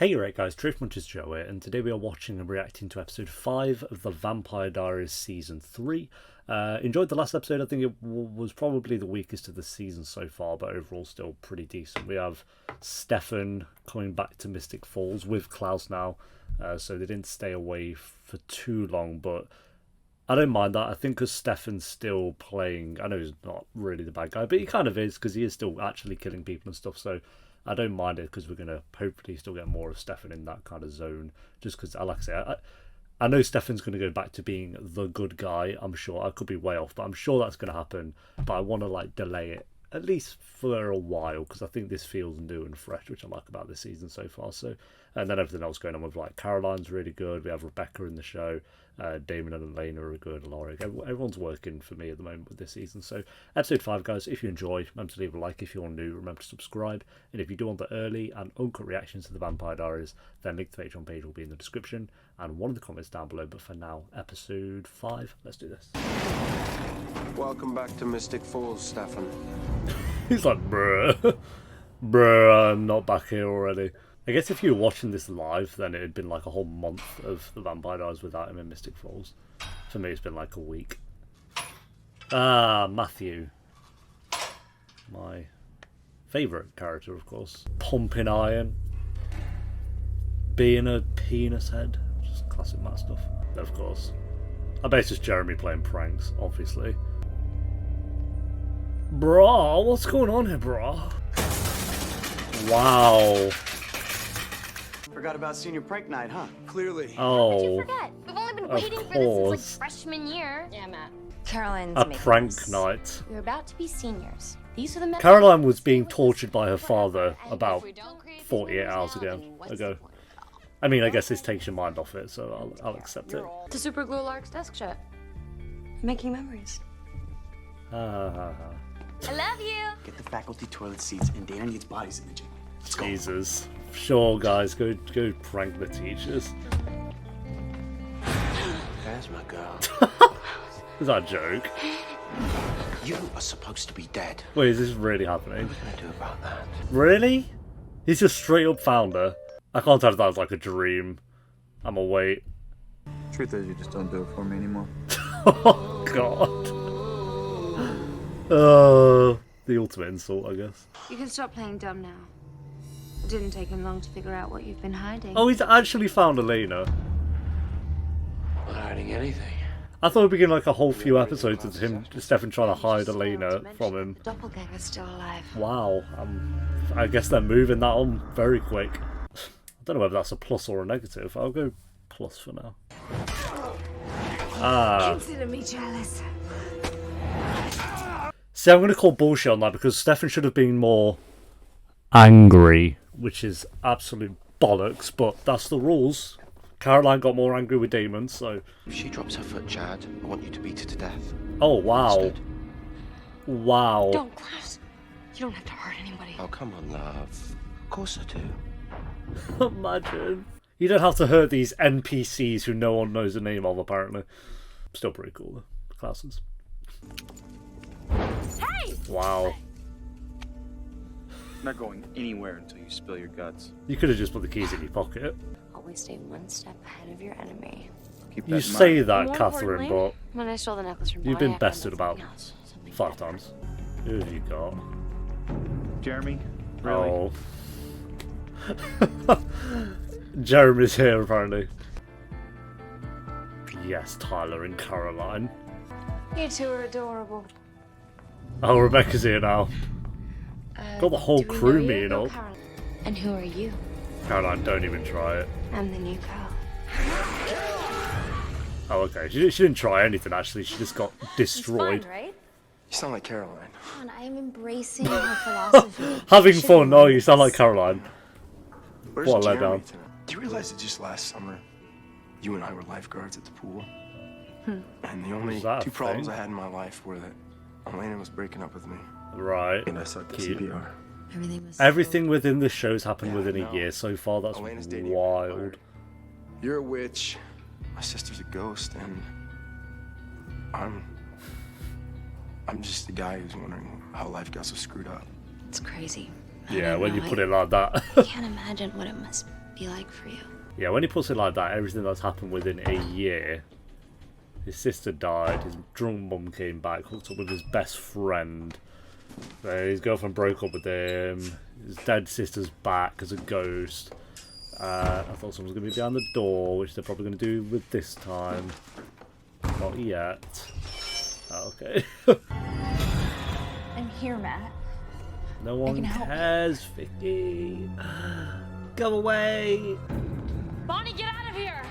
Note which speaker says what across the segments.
Speaker 1: Hey right guys, Truth Munchers Joe here, and today we are watching and reacting to episode 5 of the Vampire Diaries season 3. Enjoyed the last episode. I think it was probably the weakest of the season so far, but overall still pretty decent. We have Stefan coming back to Mystic Falls with Klaus now, so they didn't stay away for too long, but I don't mind that. I think because Stefan's still playing, I know he's not really the bad guy, but he kind of is because he is still actually killing people and stuff, so I don't mind it because we're going to hopefully still get more of Stefan in that kind of zone. Just because, like I say, I know Stefan's going to go back to being the good guy. I'm sure. I could be way off, but I'm sure that's going to happen. But I want to delay it at least for a while because I think this feels new and fresh, which I like about this season so far. So, and then everything else going on with Caroline's really good. We have Rebecca in the show. Damon and Elena are good. Laurie, everyone's working for me at the moment with this season. So, episode 5, guys. If you enjoy, remember to leave a like. If you're new, remember to subscribe. And if you do want the early and uncut reactions to the Vampire Diaries, then link to the Patreon page will be in the description and one of the comments down below. But for now, episode 5. Let's do this.
Speaker 2: Welcome back to Mystic Falls, Stefan.
Speaker 1: He's like, bruh, bruh, I'm not back here already. I guess if you were watching this live, then it had been like a whole month of the Vampire Diaries without him in Mystic Falls. For me, it's been like a week. Ah, Matthew. My favourite character, of course. Pumping iron. Being a penis head. Just classic Matt stuff. Of course. I bet it's just Jeremy playing pranks, obviously. Brah, what's going on here, brah? Wow.
Speaker 3: Forgot about senior prank night, huh? Clearly.
Speaker 1: Oh.
Speaker 4: How did you forget? We've only been waiting for this since freshman year. Yeah, Matt. Caroline's
Speaker 1: a prank night.
Speaker 4: You're about to be seniors. These are the
Speaker 1: Caroline was being tortured by her father about 48 hours ago. I mean, I guess this takes your mind off it, so I'll accept it.
Speaker 4: To super glue Lark's desk shut. Making memories. I love you.
Speaker 3: Get the faculty toilet seats, and Dana needs bodies in the gym. Let's go.
Speaker 1: Jesus. Sure, guys, go prank the teachers.
Speaker 2: There's my girl.
Speaker 1: Is that a joke?
Speaker 2: You are supposed to be dead.
Speaker 1: Wait, is this really happening?
Speaker 2: What are we gonna do about that?
Speaker 1: Really? He's just straight up found her. I can't tell if that was like a dream. I'ma wait.
Speaker 5: Truth is, you just don't do it for me anymore.
Speaker 1: Oh, God. The ultimate insult, I guess.
Speaker 6: You can stop playing dumb now. It didn't take him long to figure out what you've been hiding.
Speaker 1: Oh, he's actually found Elena.
Speaker 2: Not hiding anything.
Speaker 1: I thought it'd begin like a whole few episodes of him, Stefan trying to hide Elena from him.
Speaker 6: Doppelganger's still alive.
Speaker 1: Wow, I guess they're moving that on very quick. I don't know whether that's a plus or a negative. I'll go plus for now.
Speaker 6: Consider me jealous.
Speaker 1: See, I'm going to call bullshit on that because Stefan should have been more angry, which is absolute bollocks, but that's the rules. Caroline got more angry with Damon, so...
Speaker 2: If she drops her foot, Chad, I want you to beat her to death.
Speaker 1: Oh, wow.
Speaker 2: Instead.
Speaker 1: Wow.
Speaker 6: Don't, Klaus. You don't have to hurt anybody.
Speaker 2: Oh, come on, love. Of course I do.
Speaker 1: Imagine. You don't have to hurt these NPCs who no one knows the name of, apparently. Still pretty cool, though. Classes.
Speaker 6: Hey!
Speaker 1: Wow.
Speaker 5: I'm not going anywhere until you spill your guts.
Speaker 1: You could have just put the keys in your pocket.
Speaker 4: Always stay one step ahead of your enemy.
Speaker 5: Keep that
Speaker 1: You
Speaker 5: in
Speaker 1: say
Speaker 5: mind.
Speaker 1: that,
Speaker 6: More
Speaker 1: Catherine, but
Speaker 6: importantly, when I stole the necklace from
Speaker 1: you've
Speaker 6: Bonnie,
Speaker 1: been
Speaker 6: I found
Speaker 1: bested
Speaker 6: something
Speaker 1: about
Speaker 6: else, something
Speaker 1: 5
Speaker 6: better.
Speaker 1: times. Who have you got?
Speaker 5: Jeremy? Really?
Speaker 1: Oh. Jeremy's here, apparently. Yes, Tyler and Caroline.
Speaker 6: You two are adorable.
Speaker 1: Oh, Rebecca's here now. Got the whole
Speaker 6: Do we
Speaker 1: crew
Speaker 6: know you?
Speaker 1: meeting
Speaker 6: No,
Speaker 1: up.
Speaker 6: Caroline.
Speaker 4: And who are you?
Speaker 1: Caroline, don't even try it.
Speaker 6: I'm the new girl.
Speaker 1: Oh, okay. She didn't try anything, actually. She just got destroyed.
Speaker 4: Fun, right?
Speaker 2: You sound like Caroline.
Speaker 4: Come on, I am embracing her philosophy.
Speaker 1: Having
Speaker 4: You should
Speaker 1: fun. Oh,
Speaker 4: know
Speaker 1: you sound like
Speaker 4: this.
Speaker 1: Caroline.
Speaker 2: Where's
Speaker 1: What a
Speaker 2: Jeremy
Speaker 1: letdown.
Speaker 2: tonight? Do you realize that just last summer, you and I were lifeguards at the pool? And the only
Speaker 1: Is that a
Speaker 2: 2 problems
Speaker 1: thing?
Speaker 2: I had in my life were that Elena was breaking up with me,
Speaker 1: Right.
Speaker 2: and I sucked at
Speaker 1: Cute.
Speaker 2: CPR.
Speaker 4: Everything was
Speaker 1: Everything within this show's happened
Speaker 2: Yeah,
Speaker 1: within
Speaker 2: I
Speaker 1: a
Speaker 2: know.
Speaker 1: year so far. That's
Speaker 2: Elena's dating a
Speaker 1: wild.
Speaker 2: vampire. You're a witch, my sister's a ghost, and I'm just the guy who's wondering how life got so screwed up.
Speaker 4: It's crazy.
Speaker 1: Yeah, when you put it like that.
Speaker 4: I can't imagine what it must
Speaker 6: be like for you.
Speaker 1: Yeah, when he puts it like that, everything that's happened within a year. His sister died, his drunk mum came back, hooked up with his best friend. His girlfriend broke up with him. His dead sister's back as a ghost. I thought someone was going to be behind the door, which they're probably going to do with this time. Not yet. Oh, okay.
Speaker 7: I'm here, Matt.
Speaker 1: No one cares, Vicky. Go away.
Speaker 4: Bonnie, get out of here!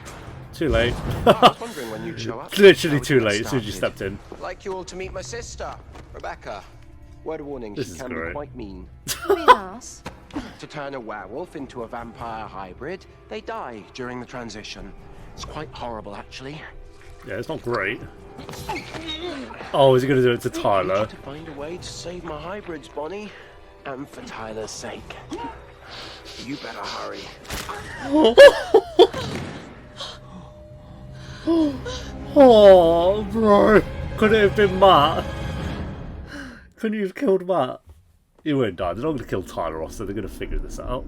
Speaker 1: Too late.
Speaker 2: I was wondering when you'd show up.
Speaker 1: Literally
Speaker 2: How we
Speaker 1: too
Speaker 2: got
Speaker 1: late as soon as you
Speaker 2: started.
Speaker 1: stepped in.
Speaker 2: I'd like you all to meet my sister, Rebecca. Word of warning,
Speaker 1: This
Speaker 2: she
Speaker 1: is
Speaker 2: can
Speaker 1: great.
Speaker 2: be quite mean.
Speaker 6: Yes.
Speaker 2: To turn a werewolf into a vampire hybrid, they die during the transition. It's quite horrible, actually.
Speaker 1: Yeah, it's not great. Oh, is he going to do it to
Speaker 2: I
Speaker 1: Tyler?
Speaker 2: need to find a way to save my hybrids, Bonnie. And for Tyler's sake. You better hurry.
Speaker 1: Oh, bro. Could it have been Matt? Couldn't you have killed Matt? He won't die. They're not going to kill Tyler off, so they're going to figure this out.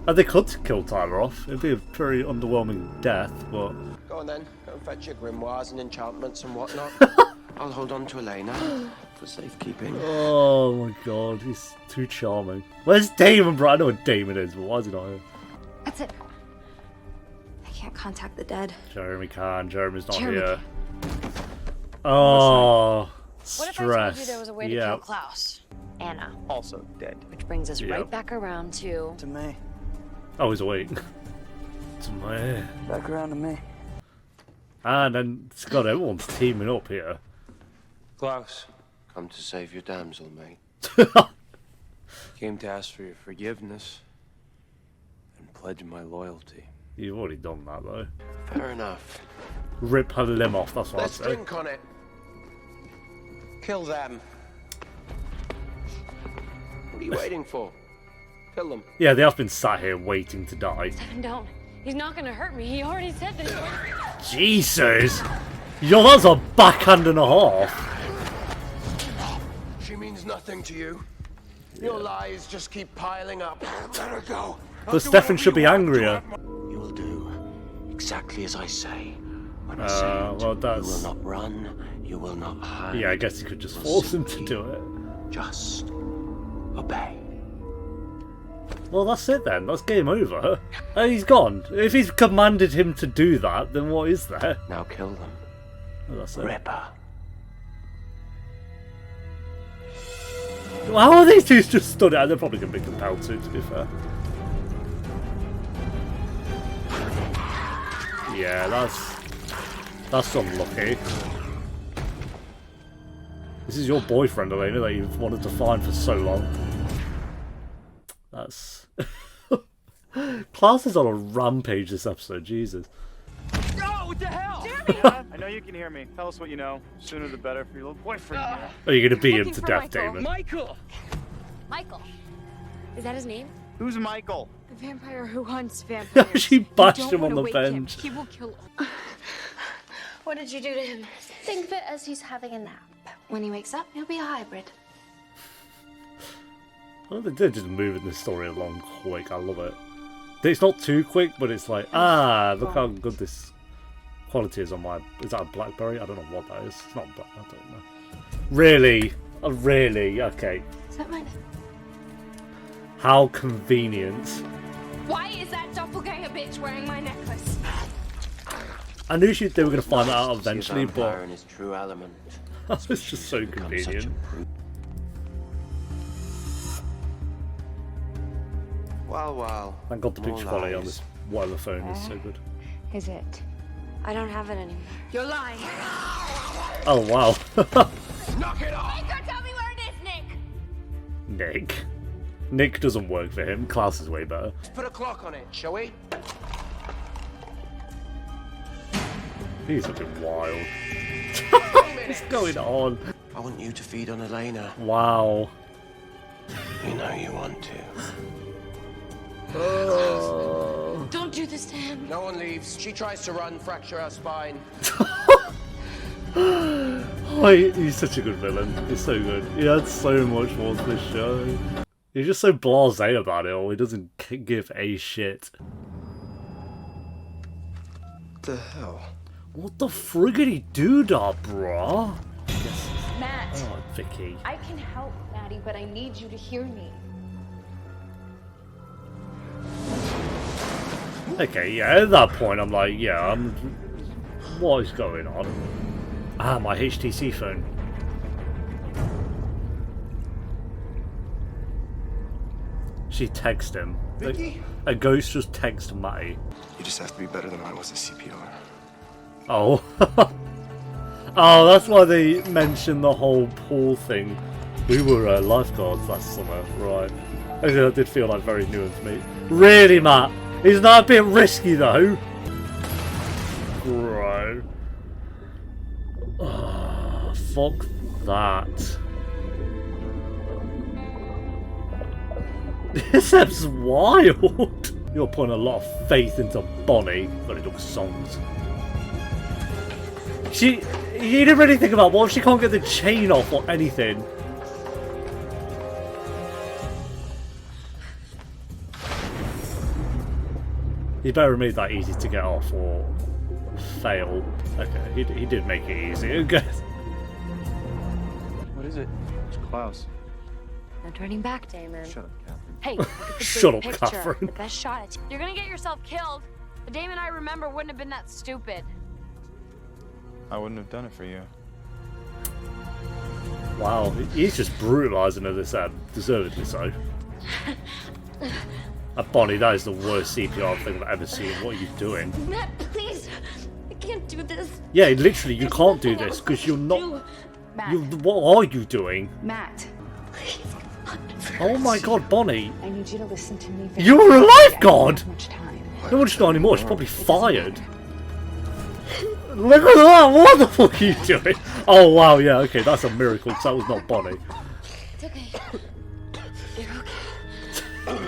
Speaker 1: And they could kill Tyler off. It'd be a pretty underwhelming death, but...
Speaker 2: Go on then. Go and fetch your grimoires and enchantments and whatnot. I'll hold on to Elena for safekeeping.
Speaker 1: Oh my god, he's too charming. Where's Damon, bro? I know what Damon is, but why is he not here?
Speaker 6: That's it. I can't contact the dead.
Speaker 1: Jeremy can. Jeremy's not
Speaker 6: Jeremy
Speaker 1: here. Oh,
Speaker 4: What if I
Speaker 1: stress.
Speaker 4: told you there was a way to
Speaker 1: yeah.
Speaker 4: kill Klaus? Anna.
Speaker 5: Also dead.
Speaker 4: Which brings us
Speaker 1: Yeah.
Speaker 4: right back around to...
Speaker 3: To me.
Speaker 1: Oh, he's awake. To me.
Speaker 3: Back around to me.
Speaker 1: And then, God, everyone's teaming up here.
Speaker 2: Klaus, come to save your damsel, mate. Came to ask for your forgiveness and pledge my loyalty.
Speaker 1: You've already done that, though.
Speaker 2: Fair enough.
Speaker 1: Rip her limb off, that's what I'd
Speaker 2: Let's
Speaker 1: say.
Speaker 2: drink on it. Kill them. What are you waiting for? Kill them.
Speaker 1: Yeah, they have been sat here waiting to die.
Speaker 4: Don't. He's not gonna hurt me. He already said that he would.
Speaker 1: Jesus! Yo, that's a backhand and a half.
Speaker 2: She means nothing to you. Your lies just keep piling up. Let her go.
Speaker 1: But Stefan should be angrier.
Speaker 2: You will do exactly as I say. When I
Speaker 1: well,
Speaker 2: say it, you
Speaker 1: that's...
Speaker 2: will not run. You will not hide.
Speaker 1: Yeah, I guess you could just force him to do it.
Speaker 2: Just obey.
Speaker 1: Well, that's it then. That's game over. He's gone. If he's commanded him to do that, then what is there?
Speaker 2: Now kill them.
Speaker 1: Well, that's it.
Speaker 2: Ripper.
Speaker 1: How are these two just stood out? They're probably going to be compelled to be fair. Yeah, that's unlucky. This is your boyfriend, Elena, that you've wanted to find for so long. That's... Klaus is on a rampage this episode, Jesus.
Speaker 5: Oh, what the hell? I know you can hear me. Tell us what you know. Sooner the better for your little boyfriend here.
Speaker 1: Are you going to beat him
Speaker 4: Looking
Speaker 1: to
Speaker 4: for
Speaker 1: death,
Speaker 4: Michael.
Speaker 1: Damon?
Speaker 5: Michael!
Speaker 4: Michael. Is that his name?
Speaker 5: Who's Michael?
Speaker 6: The vampire who hunts vampires.
Speaker 1: She bashed
Speaker 6: You don't
Speaker 1: him on
Speaker 6: wanna
Speaker 1: the
Speaker 6: wake him.
Speaker 1: bench.
Speaker 6: He will kill.
Speaker 4: What did you do to him? Think of it as he's having a nap.
Speaker 6: When he wakes up, he'll be a hybrid.
Speaker 1: Well, they're just moving the story along quick. I love it. It's not too quick, but it's like, look how good this quality is on my... Is that a BlackBerry? I don't know what that is. It's not black. I don't know. Really? Oh, really? Okay.
Speaker 6: Is that mine?
Speaker 1: How convenient.
Speaker 6: Why is that doppelganger bitch wearing my necklace?
Speaker 1: I knew they were going to find that out
Speaker 2: See a
Speaker 1: eventually,
Speaker 2: vampire
Speaker 1: but
Speaker 2: in his true element.
Speaker 1: that was just so
Speaker 2: Become such a
Speaker 1: convenient.
Speaker 2: brute. Well.
Speaker 1: Thank God the
Speaker 2: more
Speaker 1: picture quality on
Speaker 2: lies.
Speaker 1: this whatever phone is so good.
Speaker 6: Is it?
Speaker 4: I don't have it anymore.
Speaker 6: You're lying.
Speaker 1: Oh, wow.
Speaker 2: Knock it off!
Speaker 6: Don't tell me where it is, Nick.
Speaker 1: Nick. Nick doesn't work for him. Klaus is way better.
Speaker 2: Let's put a clock on it, shall we?
Speaker 1: He's a bit wild. What's going on?
Speaker 2: I want you to feed on Elena.
Speaker 1: Wow.
Speaker 2: You know you want to.
Speaker 6: Don't do this to him.
Speaker 2: No one leaves. She tries to run, fracture her spine.
Speaker 1: Oh, he's such a good villain. He's so good. He had so much more to this show. He's just so blasé about it all. He doesn't give a shit.
Speaker 2: What the hell?
Speaker 1: What the friggity doodah, brah?
Speaker 7: Matt,
Speaker 1: Oh, Vicky.
Speaker 7: I can help Maddie, but I need you to hear me.
Speaker 1: Okay, yeah, at that point I'm like, yeah, what is going on? Ah, my HTC phone. She texted him.
Speaker 2: Vicky?
Speaker 1: A ghost just texted Matty.
Speaker 2: You just have to be better than I was at CPR.
Speaker 1: Oh. Oh, that's why they mentioned the whole pool thing. We were lifeguards last summer, right? Okay, that did feel like very new to me. Really, Matt? Isn't that a bit risky, though? Bro. Oh, fuck that. This app's wild. You're putting a lot of faith into Bonnie, but it looks songs. You didn't really think about what if she can't get the chain off or anything. He better have made that easy to get off or fail. Okay, he did make it easy, I guess.
Speaker 5: What is it? It's Klaus.
Speaker 4: No turning back, Damon.
Speaker 5: Shut up, Catherine.
Speaker 4: Hey, look at the
Speaker 1: Shut
Speaker 4: big
Speaker 1: up,
Speaker 4: picture.
Speaker 1: Catherine.
Speaker 4: The best shot at
Speaker 8: You're gonna get yourself killed. The Damon I remember wouldn't have been that stupid.
Speaker 5: I wouldn't have done it for you.
Speaker 1: Wow, he's just brutalising her this ad, deservedly so. Bonnie, that is the worst CPR thing I've ever seen. What are you doing?
Speaker 4: Matt, please. I can't do this.
Speaker 1: Yeah, literally, you can't do this because you're not.
Speaker 7: Matt.
Speaker 1: What are you doing?
Speaker 7: Matt,
Speaker 1: Oh my god, Bonnie.
Speaker 7: I need you to listen to me. very
Speaker 1: You're a
Speaker 7: carefully. I
Speaker 1: lifeguard!
Speaker 7: don't have much time.
Speaker 1: No one's not anymore, she's probably fired. Look at that! What the fuck are you doing? Oh wow, yeah, okay, that's a miracle because that was not Bonnie.
Speaker 4: It's okay. You're okay.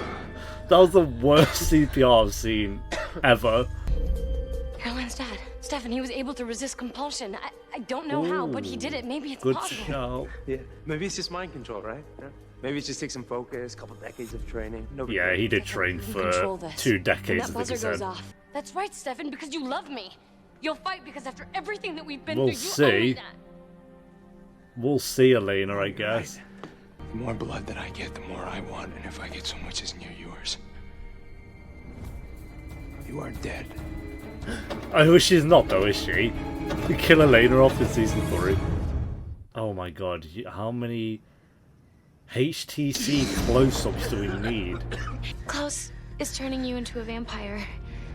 Speaker 1: That was the worst CPR I've seen ever.
Speaker 4: Caroline's dad. Stefan, he was able to resist compulsion. I don't know how, but he did it. Maybe it's
Speaker 1: Good
Speaker 4: possible.
Speaker 1: shout.
Speaker 2: Yeah, maybe it's just mind control, right? Yeah. Maybe it just takes some focus, a couple decades of training. Nobody
Speaker 1: Yeah,
Speaker 2: knows.
Speaker 1: he did train
Speaker 4: You
Speaker 1: for
Speaker 4: control this.
Speaker 1: 2
Speaker 4: When
Speaker 1: decades,
Speaker 4: that
Speaker 1: I think he
Speaker 4: buzzer goes
Speaker 1: said.
Speaker 4: off. That's right, Stefan, because you love me. You'll fight because after everything that we've been
Speaker 1: We'll
Speaker 4: through, you owe me
Speaker 1: see.
Speaker 4: that.
Speaker 1: We'll see, Elena, I guess.
Speaker 2: The more blood that I get, the more I want, and if I get so much as near yours, you are dead.
Speaker 1: I wish she's not, though, is she? You kill Elena off in season 3. Oh my god, how many HTC close-ups do we need?
Speaker 4: Klaus is turning you into a vampire.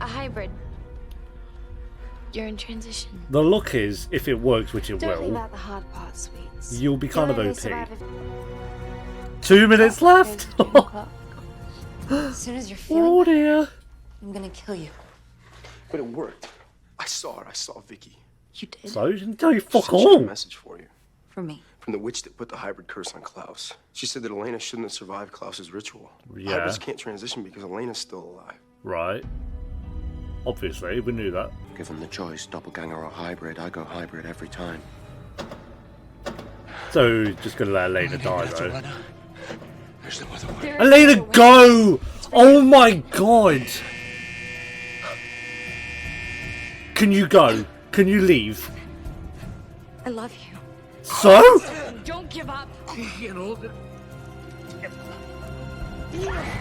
Speaker 4: A hybrid. You're in transition.
Speaker 1: The look is, if it works, which it
Speaker 4: Don't leave
Speaker 1: will,
Speaker 4: out the hard part, sweets.
Speaker 1: you'll be kind of
Speaker 4: You'll only
Speaker 1: OP.
Speaker 4: survive if-
Speaker 1: 2 minutes left!
Speaker 4: As soon as you're feeling
Speaker 1: Oh
Speaker 4: better,
Speaker 1: dear.
Speaker 4: I'm gonna kill you.
Speaker 2: But it worked. I saw it. I saw Vicky.
Speaker 4: You did?
Speaker 1: So, she didn't tell you
Speaker 2: She
Speaker 1: fuck
Speaker 2: sent you a
Speaker 1: all.
Speaker 2: message for you
Speaker 4: For me.
Speaker 2: from the witch that put the hybrid curse on Klaus. She said that Elena shouldn't have survived Klaus's ritual.
Speaker 1: Yeah.
Speaker 2: Hybrids can't transition because Elena's still alive.
Speaker 1: Right. Obviously, we knew that.
Speaker 2: Given the choice, doppelganger or hybrid, I go hybrid every time.
Speaker 1: So, just gonna let Elena die, though.
Speaker 2: There's no other way.
Speaker 1: Elena, go! Oh my god! Can you go? Can you leave?
Speaker 4: I love you.
Speaker 1: So?
Speaker 8: Don't give up.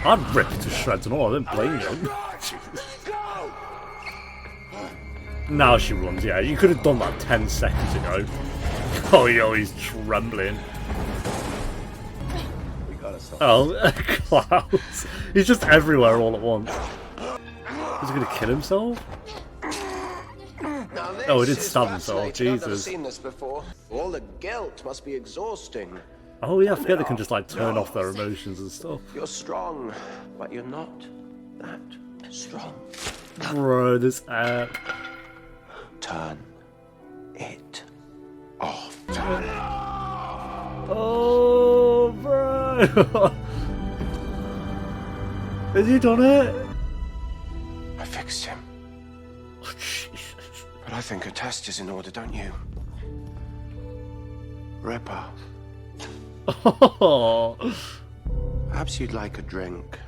Speaker 1: I'd rip it to shreds and all, I don't blame you. Now she runs, yeah. You could have done that 10 seconds ago. Oh, yo, he's trembling.
Speaker 2: We gotta stop.
Speaker 1: Oh, Klaus. He's just everywhere all at once. Is he gonna kill himself? Oh, he did stab himself,
Speaker 9: I've never
Speaker 1: Jesus.
Speaker 9: seen this before. All the guilt must be exhausting.
Speaker 1: Oh yeah, I forget they can just like turn off their emotions and stuff.
Speaker 9: You're strong, but you're not that strong.
Speaker 1: Bro, this app.
Speaker 9: Turn it off.
Speaker 1: Oh, bro. Has he done it?
Speaker 2: I fixed him.
Speaker 1: Oh, Jesus.
Speaker 2: But I think a test is in order, don't you? Ripper,
Speaker 1: Oh.
Speaker 2: perhaps you'd like a drink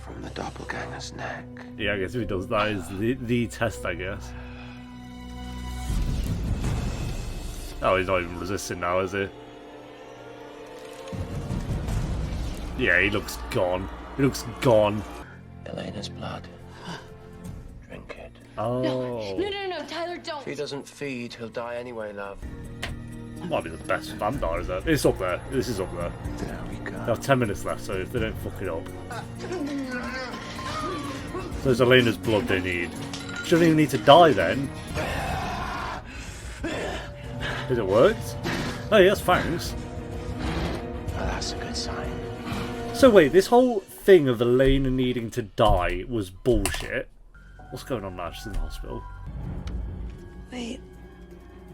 Speaker 2: from the doppelganger's neck.
Speaker 1: Yeah, I guess if he does that is the test, I guess. Oh, he's not even resisting now, is he? Yeah, he looks gone. He looks gone.
Speaker 2: Elena's blood. Drink it.
Speaker 1: Oh.
Speaker 4: No, Tyler, don't.
Speaker 2: If he doesn't feed, he'll die anyway, love.
Speaker 1: Might be the best vampire, is that? It's up there. This is up there.
Speaker 2: There we go.
Speaker 1: They have 10 minutes left, so if they don't fuck it up. So it's Elena's blood they need. She doesn't even need to die then. Has it worked? Oh, yes, thanks.
Speaker 2: Well, that's a good sign.
Speaker 1: So wait, this whole thing of Elena needing to die was bullshit. What's going on now? She's in the hospital.
Speaker 4: Wait,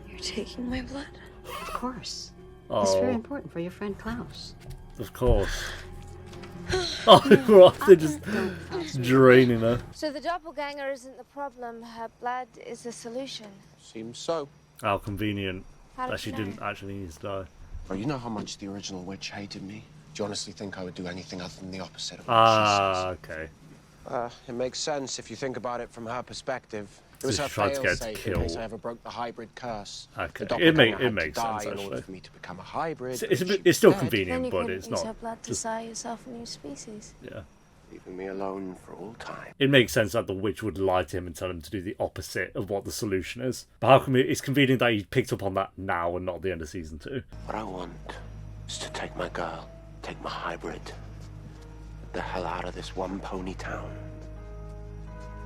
Speaker 4: you're taking my blood?
Speaker 7: Of course.
Speaker 1: Oh,
Speaker 7: It's very important for your friend Klaus.
Speaker 1: of course. Oh, right, they're just draining her.
Speaker 8: So the doppelganger isn't the problem. Her blood is the solution.
Speaker 2: Seems so.
Speaker 1: How convenient
Speaker 8: How
Speaker 1: that
Speaker 8: did
Speaker 1: she
Speaker 8: you
Speaker 1: didn't
Speaker 8: know?
Speaker 1: actually need to die.
Speaker 2: Well, you know how much the original witch hated me? Do you honestly think I would do anything other than the opposite of what
Speaker 1: Ah, okay.
Speaker 2: she says? It makes sense if you think about it from her perspective. It
Speaker 1: So
Speaker 2: was
Speaker 1: she
Speaker 2: her
Speaker 1: tried to get
Speaker 2: fail-safe
Speaker 1: killed.
Speaker 2: in case I ever broke the hybrid curse.
Speaker 1: Okay,
Speaker 2: The
Speaker 1: it
Speaker 2: doppelganger had
Speaker 1: makes
Speaker 2: to die
Speaker 1: sense,
Speaker 2: in order
Speaker 1: actually.
Speaker 2: for me to become a hybrid.
Speaker 1: It's still
Speaker 2: Dead,
Speaker 8: Then
Speaker 1: convenient,
Speaker 8: you
Speaker 1: but
Speaker 8: couldn't
Speaker 1: it's
Speaker 8: use
Speaker 1: not.
Speaker 8: her blood to
Speaker 1: Just,
Speaker 8: sire yourself a new species.
Speaker 1: yeah.
Speaker 2: leaving me alone for all time.
Speaker 1: It makes sense that the witch would lie to him and tell him to do the opposite of what the solution is. But how come it's convenient that he picked up on that now and not at the end of season 2?
Speaker 2: What I want is to take my girl, take my hybrid, get the hell out of this one pony town.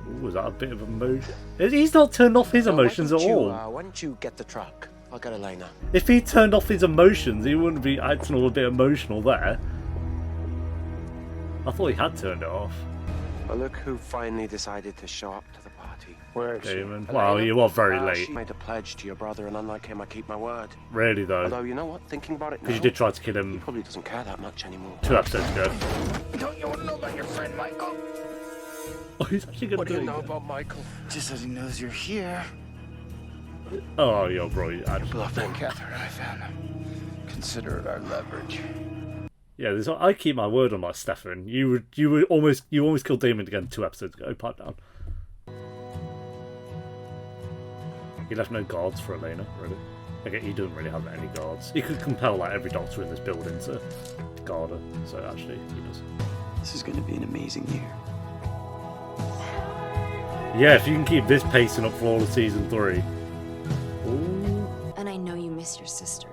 Speaker 1: Ooh, was that a bit of emotion? He's not turned off his emotions at all.
Speaker 2: Why don't you get the truck? I'll get Elena.
Speaker 1: If he turned off his emotions, he wouldn't be acting all a bit emotional there. I thought he had turned it off.
Speaker 2: Well, look who finally decided to show up to the party.
Speaker 5: Where is she?
Speaker 1: Damon. Well, you are very late.
Speaker 2: She made a pledge to your brother, and unlike him, I keep my word.
Speaker 1: Really, though.
Speaker 2: Although, you know what? Thinking about it now,
Speaker 1: Because you did try to kill
Speaker 2: he
Speaker 1: him
Speaker 2: probably doesn't care that much anymore.
Speaker 1: 2 episodes ago.
Speaker 5: Don't you want to know about your friend Michael?
Speaker 1: Oh, he's actually going
Speaker 2: What
Speaker 1: to
Speaker 2: do
Speaker 1: do
Speaker 2: you know
Speaker 1: it.
Speaker 2: about Michael?
Speaker 5: Just that he knows you're here.
Speaker 1: Oh, yo, bro. You actually...
Speaker 2: Bluffing.
Speaker 5: Catherine and I found him. Consider it our leverage.
Speaker 1: Yeah, I keep my word on that, Stefan. You almost killed Damon again 2 episodes ago. Pipe down. He left no guards for Elena, really. Okay, he doesn't really have any guards. He could compel like every doctor in this building to guard her. So actually, he does.
Speaker 3: This is going to be an amazing year.
Speaker 1: Yeah, if you can keep this pacing up for all of season 3. Ooh.
Speaker 6: And I know you miss your sister,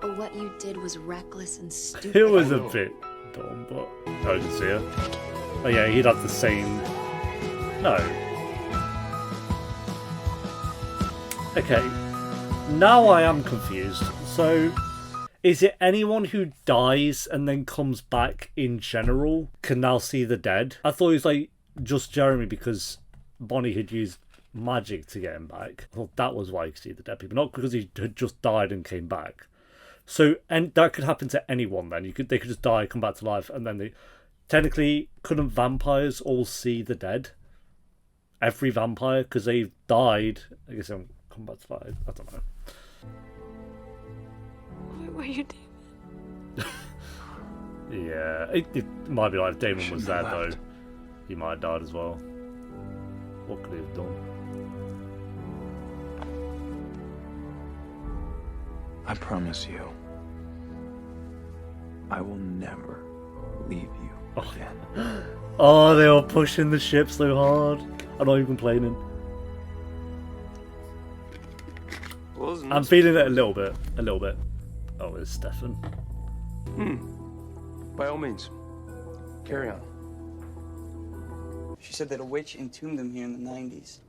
Speaker 6: but what you did was reckless and stupid.
Speaker 1: It was a bit dumb, but I didn't see her. Oh yeah, he'd have the same. No. Okay. Now I am confused. So, is it anyone who dies and then comes back in general can now see the dead? I thought it was like just Jeremy because Bonnie had used magic to get him back. I thought that was why he could see the dead people, not because he had just died and came back. So, and that could happen to anyone then. They could just die, come back to life, and then they... Technically, couldn't vampires all see the dead? Every vampire? Because they've died. I guess they'll come back to life. I don't know.
Speaker 4: What were you doing?
Speaker 1: Yeah, it might be like if Damon was there, though. He might have died as well. What could he have done?
Speaker 5: I promise you, I will never leave you again.
Speaker 1: Oh, they were pushing the ship so hard. I'm not even complaining. I'm feeling it a little bit. A little bit. Oh, there's Stefan.
Speaker 2: By all means. Carry on.
Speaker 3: She said that a witch entombed them here in the 90s.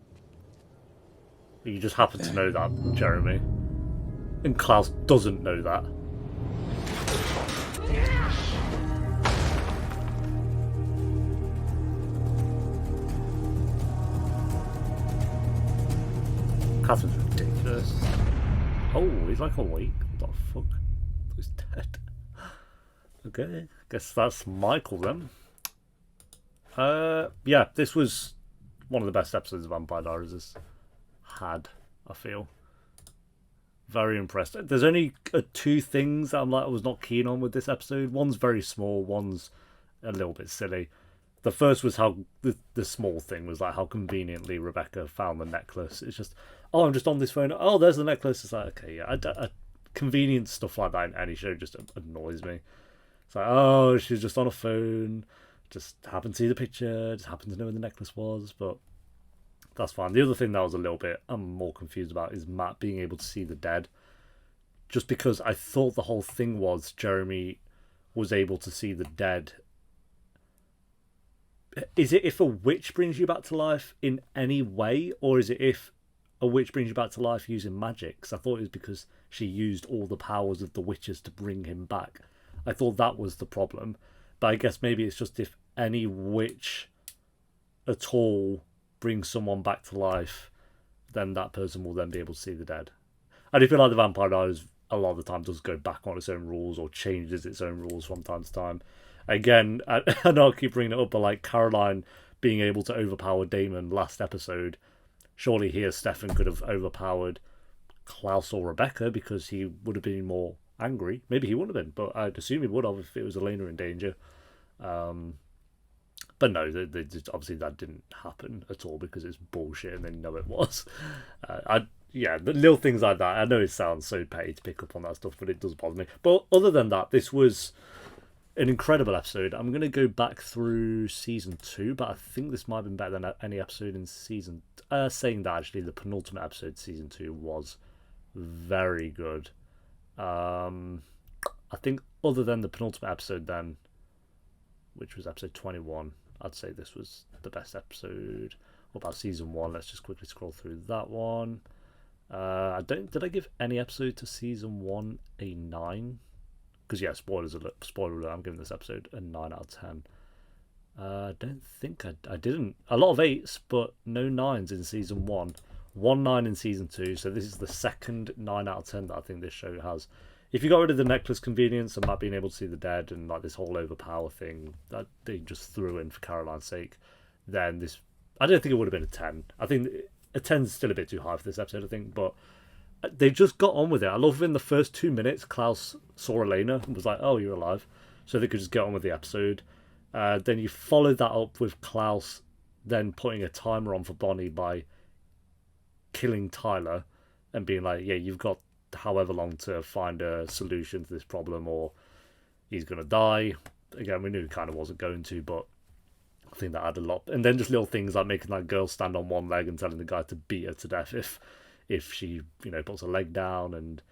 Speaker 1: You just happen to know that, Jeremy. And Klaus doesn't know that. Catherine's ridiculous. Oh, he's like awake. What the fuck? He's dead. Okay, guess that's Michael then. Yeah, this was one of the best episodes of Vampire Diaries has had, I feel. Very impressed. There's only 2 things that I was not keen on with this episode. One's very small, one's a little bit silly. The first was how the small thing was like how conveniently Rebecca found the necklace. It's just, oh, I'm just on this phone. Oh, there's the necklace. It's like, okay, yeah, convenient stuff like that in any show just annoys me. It's like, oh, she's just on a phone, just happened to see the picture, just happened to know where the necklace was, but that's fine. The other thing that was a little bit I'm more confused about is Matt being able to see the dead. Just because I thought the whole thing was Jeremy was able to see the dead. Is it if a witch brings you back to life in any way, or is it if a witch brings you back to life using magic? Because I thought it was because she used all the powers of the witches to bring him back. I thought that was the problem. But I guess maybe it's just if any witch at all brings someone back to life, then that person will then be able to see the dead. And I feel like the Vampire Diaries a lot of the time does go back on its own rules or changes its own rules from time to time. Again, I know I keep bringing it up, but like Caroline being able to overpower Damon last episode, surely here Stefan could have overpowered Klaus or Rebecca because he would have been more angry. Maybe he wouldn't have been, but I'd assume he would have if it was Elena in danger. But no, they just, obviously that didn't happen at all because it's bullshit and they know it was. The little things like that. I know it sounds so petty to pick up on that stuff, but it does bother me. But other than that, this was an incredible episode. I'm going to go back through season 2, but I think this might have been better than any episode in season... saying that, actually, the penultimate episode, season 2, was very good. I think other than the penultimate episode then, which was episode 21, I'd say this was the best episode. What about season 1? Let's just quickly scroll through that one. Did I give any episode to season 1 a 9? Because yeah, spoiler alert, I'm giving this episode a 9 out of 10. I don't think I didn't. A lot of 8s, but no 9s in season 1. 1 9 in season 2, so this is the second 9 out of 10 that I think this show has. If you got rid of the necklace convenience and Matt being able to see the dead and like this whole overpower thing that they just threw in for Caroline's sake, then this, I don't think it would have been a 10. I think a 10 is still a bit too high for this episode, I think, but they just got on with it. I love in the first 2 minutes, Klaus saw Elena and was like, oh, you're alive. So they could just get on with the episode. Then you followed that up with Klaus then putting a timer on for Bonnie by killing Tyler and being like, yeah, you've got however long to find a solution to this problem or he's going to die. Again, we knew he kind of wasn't going to, but I think that added a lot. And then just little things like making that girl stand on one leg and telling the guy to beat her to death if she, puts her leg down and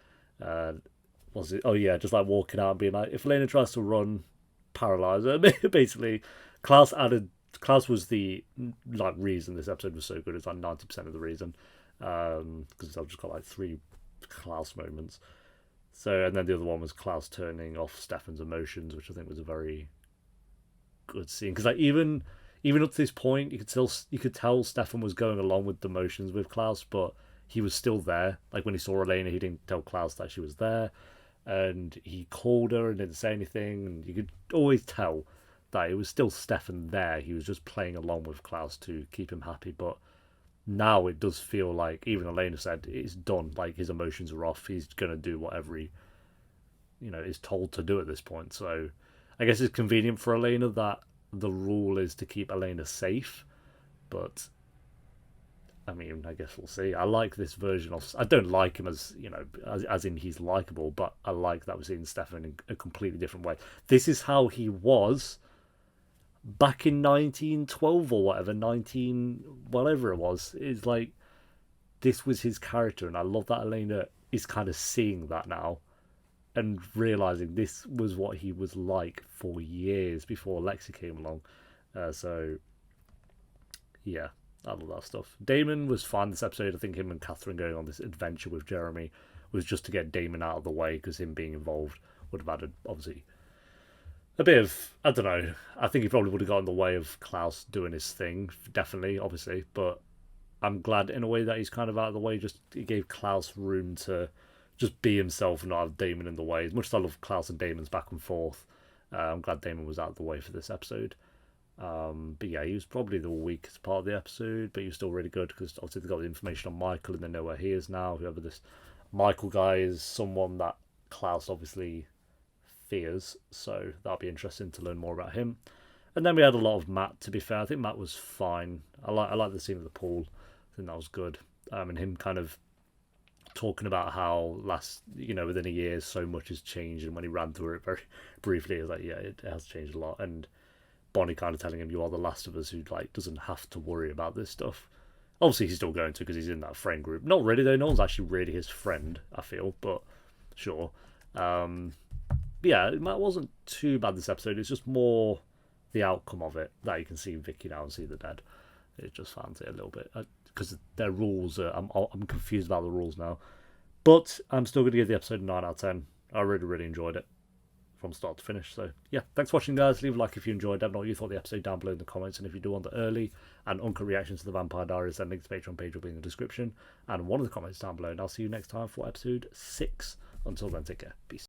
Speaker 1: just like walking out and being like, if Elena tries to run, paralyze her. Basically, Klaus was the reason this episode was so good. It's like 90% of the reason, because I've just got like 3 Klaus moments. So, and then the other one was Klaus turning off Stefan's emotions, which I think was a very good scene. Because like even up to this point, you could tell Stefan was going along with the motions with Klaus, but he was still there. Like when he saw Elena, he didn't tell Klaus that she was there, and he called her and didn't say anything. And you could always tell that it was still Stefan there. He was just playing along with Klaus to keep him happy. But now it does feel like, even Elena said, it's done. Like his emotions are off. He's gonna do whatever he, is told to do at this point. So I guess it's convenient for Elena that the rule is to keep Elena safe, but I mean, I guess we'll see. I like this version of... I don't like him as in he's likable, but I like that we're seeing Stefan in a completely different way. This is how he was back in 1912 or whatever, whatever it was. It's like, this was his character, and I love that Elena is kind of seeing that now and realising this was what he was like for years before Lexi came along. So, yeah. I love that stuff. Damon was fine this episode. I think him and Catherine going on this adventure with Jeremy was just to get Damon out of the way, because him being involved would have added, obviously, a bit of, I don't know, I think he probably would have got in the way of Klaus doing his thing, definitely, obviously, but I'm glad in a way that he's kind of out of the way. Just, it gave Klaus room to just be himself and not have Damon in the way. As much as I love Klaus and Damon's back and forth, I'm glad Damon was out of the way for this episode. But yeah, he was probably the weakest part of the episode, but he was still really good because obviously they got the information on Michael and they know where he is now. Whoever this Michael guy is, someone that Klaus obviously fears, so that'll be interesting to learn more about him. And then we had a lot of Matt, to be fair. I think Matt was fine. I like the scene with the pool. I think that was good. And him kind of talking about how within a year so much has changed, and when he ran through it very briefly, he was like, yeah, it has changed a lot. And Bonnie kind of telling him, you are the last of us who doesn't have to worry about this stuff. Obviously he's still going to, because he's in that friend group. Not really though, no one's actually really his friend, I feel, but sure. Yeah, it wasn't too bad this episode. It's just more the outcome of it that you can see Vicky now and see the dead. It just fans it a little bit because their rules I'm confused about the rules now, but I'm still going to give the episode a 9 out of 10. I really enjoyed it from start to finish. So yeah, thanks for watching, guys. Leave a like if you enjoyed. Let me know what you thought of the episode down below in the comments, and if you do want the early and uncut reactions to the Vampire Diaries, then link to the Patreon page will be in the description and one of the comments down below, and I'll see you next time for episode 6. Until then, take care. Peace.